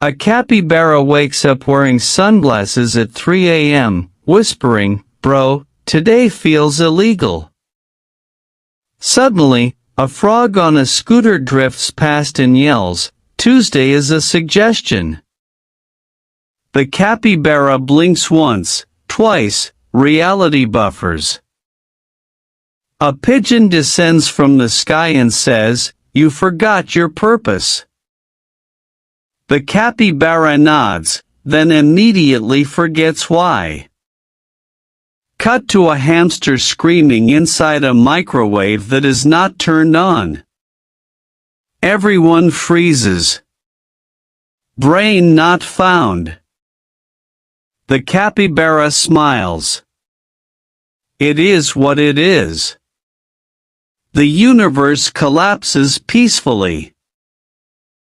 A capybara wakes up wearing sunglasses at 3 a.m., whispering, "Bro, today feels illegal." Suddenly, a frog on a scooter drifts past and yells, "Tuesday is a suggestion." The capybara blinks once, twice, reality buffers. A pigeon descends from the sky and says, "You forgot your purpose." The capybara nods, then immediately forgets why. Cut to a hamster screaming inside a microwave that is not turned on. Everyone freezes. Brain not found. The capybara smiles. It is what it is. The universe collapses peacefully.